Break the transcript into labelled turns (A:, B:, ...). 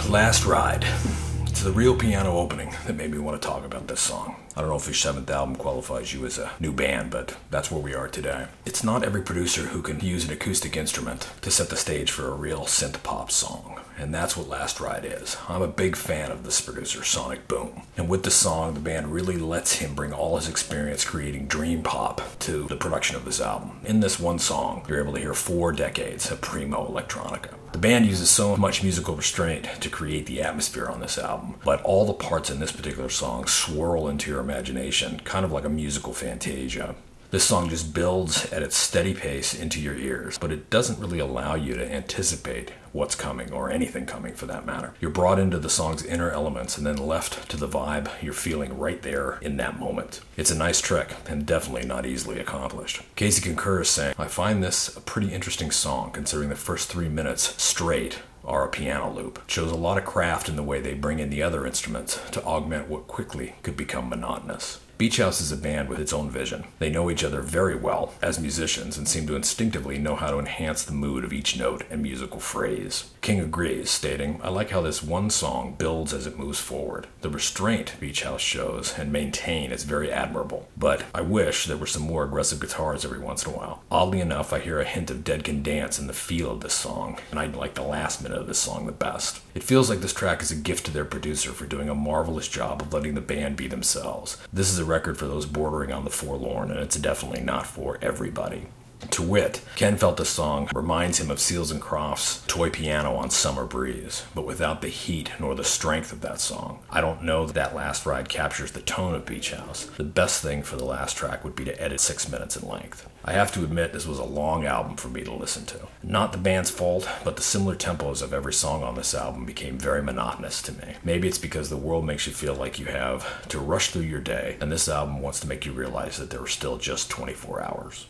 A: Last Ride. It's the real piano opening that made me want to talk about this song. I don't know if your 7th album qualifies you as a new band, but that's where we are today. It's not every producer who can use an acoustic instrument to set the stage for a real synth-pop song, and that's what Last Ride is. I'm a big fan of this producer, Sonic Boom, and with this song, the band really lets him bring all his experience creating dream pop to the production of this album. In this one song, you're able to hear 4 decades of primo electronica. The band uses so much musical restraint to create the atmosphere on this album, but all the parts in this particular song swirl into your imagination, kind of like a musical fantasia. This song just builds at its steady pace into your ears, but it doesn't really allow you to anticipate what's coming, or anything coming for that matter. You're brought into the song's inner elements and then left to the vibe you're feeling right there in that moment. It's a nice trick, and definitely not easily accomplished. Casey concurs, saying, "I find this a pretty interesting song, considering the first 3 minutes straight are a piano loop. It shows a lot of craft in the way they bring in the other instruments to augment what quickly could become monotonous." Beach House is a band with its own vision. They know each other very well as musicians and seem to instinctively know how to enhance the mood of each note and musical phrase. King agrees, stating, "I like how this one song builds as it moves forward. The restraint Beach House shows and maintain is very admirable, but I wish there were some more aggressive guitars every once in a while. Oddly enough, I hear a hint of Dead Can Dance in the feel of this song, and I like the last minute of this song the best. It feels like this track is a gift to their producer for doing a marvelous job of letting the band be themselves. This is a record for those bordering on the forlorn, and it's definitely not for everybody." To wit, Ken felt the song reminds him of Seals and Crofts' toy piano on Summer Breeze, but without the heat nor the strength of that song. I don't know that Last Ride captures the tone of Beach House. The best thing for the last track would be to edit 6 minutes in length. I have to admit this was a long album for me to listen to. Not the band's fault, but the similar tempos of every song on this album became very monotonous to me. Maybe it's because the world makes you feel like you have to rush through your day, and this album wants to make you realize that there are still just 24 hours.